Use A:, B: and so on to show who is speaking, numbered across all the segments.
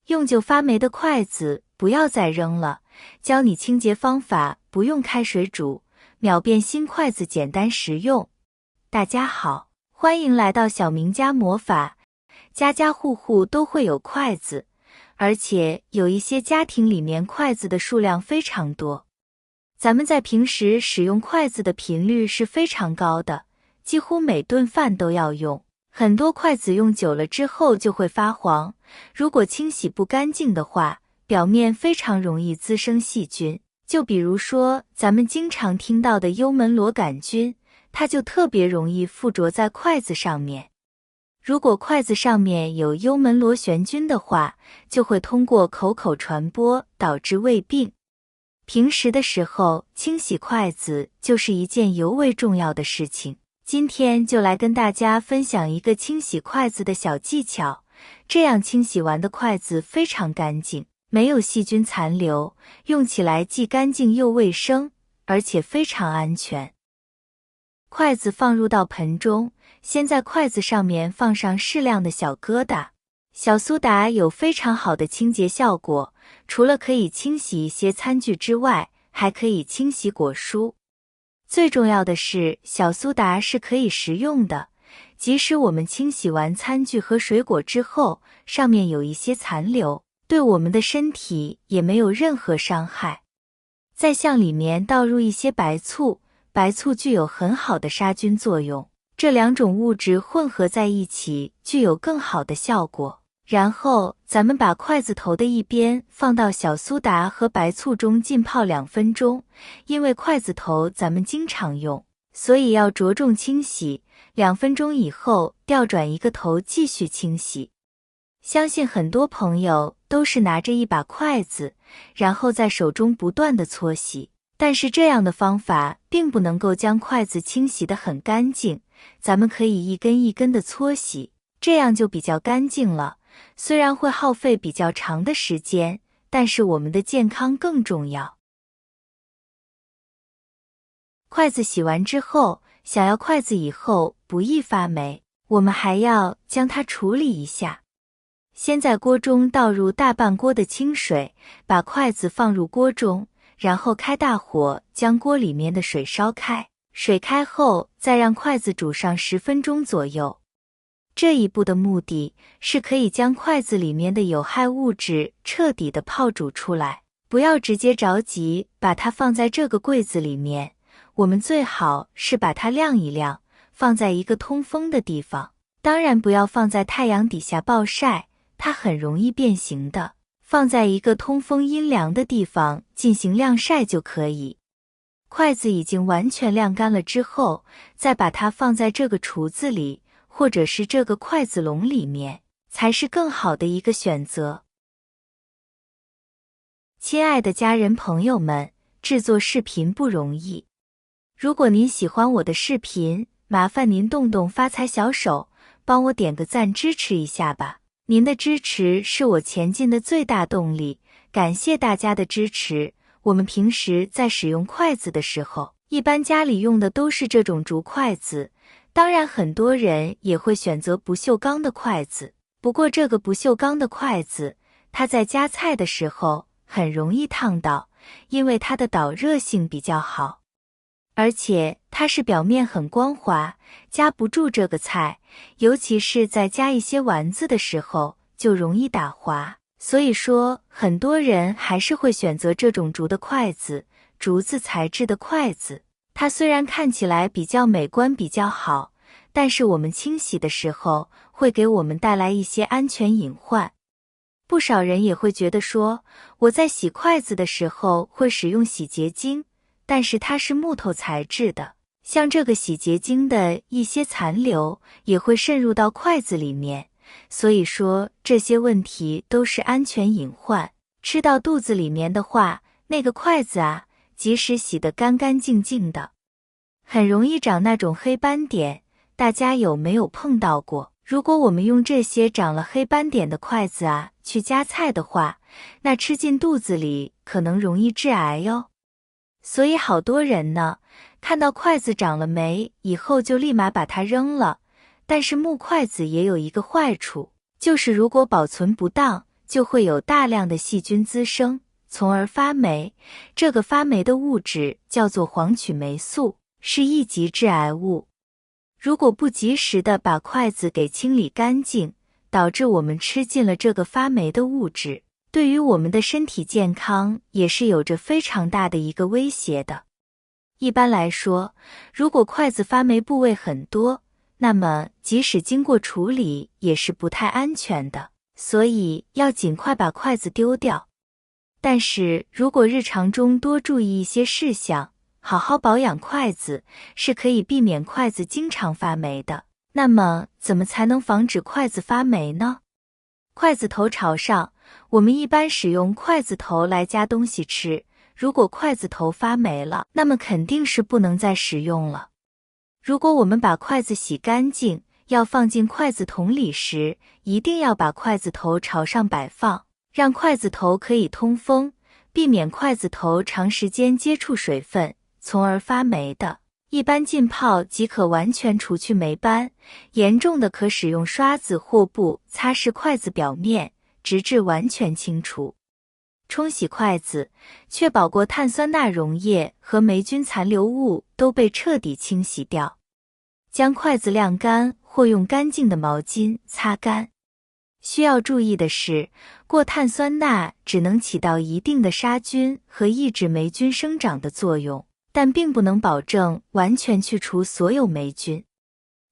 A: 用久发霉的筷子不要再扔了，教你清洁方法，不用开水煮，秒变新筷子，简单实用。大家好，欢迎来到小明家魔法。家家户户都会有筷子，而且有一些家庭里面筷子的数量非常多。咱们在平时使用筷子的频率是非常高的，几乎每顿饭都要用。很多筷子用久了之后就会发黄，如果清洗不干净的话，表面非常容易滋生细菌。就比如说咱们经常听到的幽门螺杆菌，它就特别容易附着在筷子上面。如果筷子上面有幽门螺旋菌的话，就会通过口传播，导致胃病。平时的时候清洗筷子就是一件尤为重要的事情。今天就来跟大家分享一个清洗筷子的小技巧，这样清洗完的筷子非常干净，没有细菌残留，用起来既干净又卫生，而且非常安全。筷子放入到盆中，先在筷子上面放上适量的小疙瘩。小苏打有非常好的清洁效果，除了可以清洗一些餐具之外，还可以清洗果蔬。最重要的是，小苏打是可以食用的，即使我们清洗完餐具和水果之后，上面有一些残留，对我们的身体也没有任何伤害。再向里面倒入一些白醋，白醋具有很好的杀菌作用，这两种物质混合在一起具有更好的效果。然后咱们把筷子头的一边放到小苏打和白醋中浸泡2分钟，因为筷子头咱们经常用，所以要着重清洗。2分钟以后调转一个头继续清洗。相信很多朋友都是拿着一把筷子，然后在手中不断的搓洗，但是这样的方法并不能够将筷子清洗得很干净，咱们可以一根一根的搓洗，这样就比较干净了。虽然会耗费比较长的时间，但是我们的健康更重要。筷子洗完之后，想要筷子以后不易发霉，我们还要将它处理一下。先在锅中倒入大半锅的清水，把筷子放入锅中，然后开大火将锅里面的水烧开。水开后，再让筷子煮上10分钟左右。这一步的目的是可以将筷子里面的有害物质彻底的泡煮出来，不要直接着急把它放在这个柜子里面，我们最好是把它晾一晾，放在一个通风的地方，当然不要放在太阳底下暴晒，它很容易变形的，放在一个通风阴凉的地方进行晾晒就可以。筷子已经完全晾干了之后，再把它放在这个橱子里，或者是这个筷子笼里面，才是更好的一个选择。亲爱的家人朋友们，制作视频不容易。如果您喜欢我的视频，麻烦您动动发财小手，帮我点个赞支持一下吧。您的支持是我前进的最大动力，感谢大家的支持。我们平时在使用筷子的时候，一般家里用的都是这种竹筷子，当然很多人也会选择不锈钢的筷子，不过这个不锈钢的筷子，它在夹菜的时候很容易烫到，因为它的导热性比较好，而且它是表面很光滑，夹不住这个菜，尤其是在夹一些丸子的时候就容易打滑，所以说很多人还是会选择这种竹的筷子，竹子材质的筷子。它虽然看起来比较美观比较好，但是我们清洗的时候会给我们带来一些安全隐患。不少人也会觉得说，我在洗筷子的时候会使用洗洁精，但是它是木头材质的，像这个洗洁精的一些残留也会渗入到筷子里面，所以说这些问题都是安全隐患。吃到肚子里面的话，那个筷子啊，即使洗得干干净净的，很容易长那种黑斑点，大家有没有碰到过？如果我们用这些长了黑斑点的筷子啊去夹菜的话，那吃进肚子里可能容易致癌哟。所以好多人呢，看到筷子长了霉以后就立马把它扔了，但是木筷子也有一个坏处，就是如果保存不当，就会有大量的细菌滋生，从而发霉。这个发霉的物质叫做黄曲霉素，是一级致癌物。如果不及时的把筷子给清理干净，导致我们吃进了这个发霉的物质，对于我们的身体健康也是有着非常大的一个威胁的。一般来说，如果筷子发霉部位很多，那么即使经过处理也是不太安全的，所以要尽快把筷子丢掉。但是如果日常中多注意一些事项，好好保养筷子，是可以避免筷子经常发霉的。那么怎么才能防止筷子发霉呢？筷子头朝上，我们一般使用筷子头来夹东西吃，如果筷子头发霉了，那么肯定是不能再使用了。如果我们把筷子洗干净，要放进筷子桶里时，一定要把筷子头朝上摆放，让筷子头可以通风，避免筷子头长时间接触水分，从而发霉的。一般浸泡即可完全除去霉斑，严重的可使用刷子或布擦拭筷子表面，直至完全清除。冲洗筷子，确保过碳酸钠溶液和霉菌残留物都被彻底清洗掉。将筷子晾干或用干净的毛巾擦干。需要注意的是，过碳酸钠只能起到一定的杀菌和抑制霉菌生长的作用，但并不能保证完全去除所有霉菌。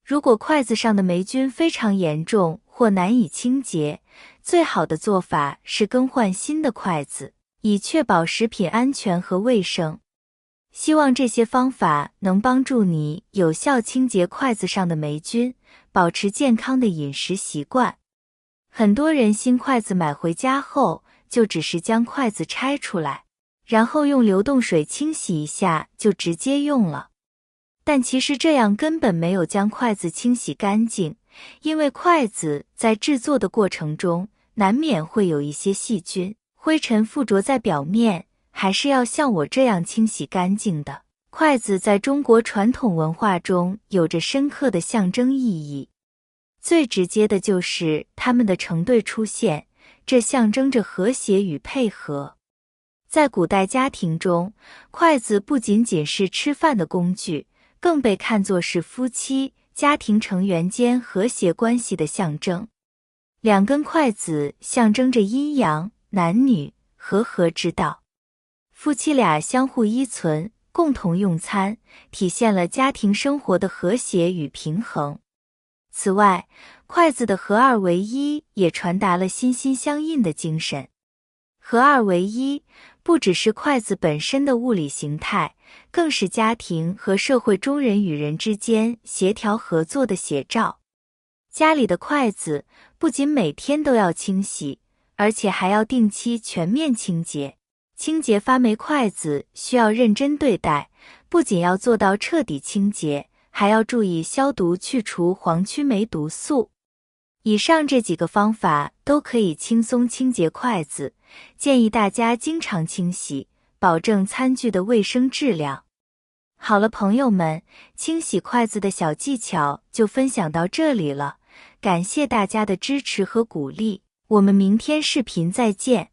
A: 如果筷子上的霉菌非常严重或难以清洁，最好的做法是更换新的筷子，以确保食品安全和卫生。希望这些方法能帮助你有效清洁筷子上的霉菌，保持健康的饮食习惯。很多人新筷子买回家后，就只是将筷子拆出来，然后用流动水清洗一下就直接用了。但其实这样根本没有将筷子清洗干净，因为筷子在制作的过程中，难免会有一些细菌、灰尘附着在表面，还是要像我这样清洗干净的。筷子在中国传统文化中有着深刻的象征意义。最直接的就是它们的成对出现，这象征着和谐与配合。在古代家庭中，筷子不仅仅是吃饭的工具，更被看作是夫妻、家庭成员间和谐关系的象征。两根筷子象征着阴阳、男女、和合之道。夫妻俩相互依存，共同用餐，体现了家庭生活的和谐与平衡。此外，筷子的合二为一也传达了心心相印的精神。合二为一不只是筷子本身的物理形态，更是家庭和社会中人与人之间协调合作的写照。家里的筷子不仅每天都要清洗，而且还要定期全面清洁。清洁发霉筷子需要认真对待，不仅要做到彻底清洁，还要注意消毒去除黄曲霉毒素。以上这几个方法都可以轻松清洁筷子，建议大家经常清洗，保证餐具的卫生质量。好了，朋友们，清洗筷子的小技巧就分享到这里了，感谢大家的支持和鼓励，我们明天视频再见。